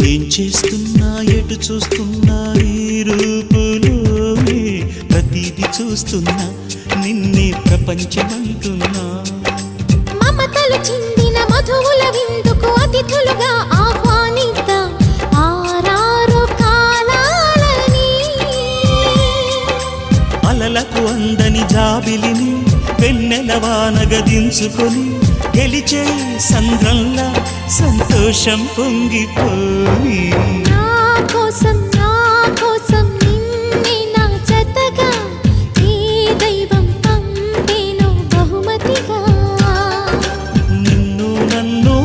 ఏం చేస్తున్నా ఎటు చూస్తున్నా ఈ రూపులోనే ప్రతిదీ చూస్తున్నా నిన్నే ప్రపంచమంటున్నా మమతలు చిందిన మధువుల విందుకు అతిథులుగా ఆహ్వానిద్దాం ఆరారు కాలాలని అలలకు అందని జాబిలిని వెన్నెల వానగదించుకొని గెలిచే సంద్రంలా సంతోషం పొంగిపోయి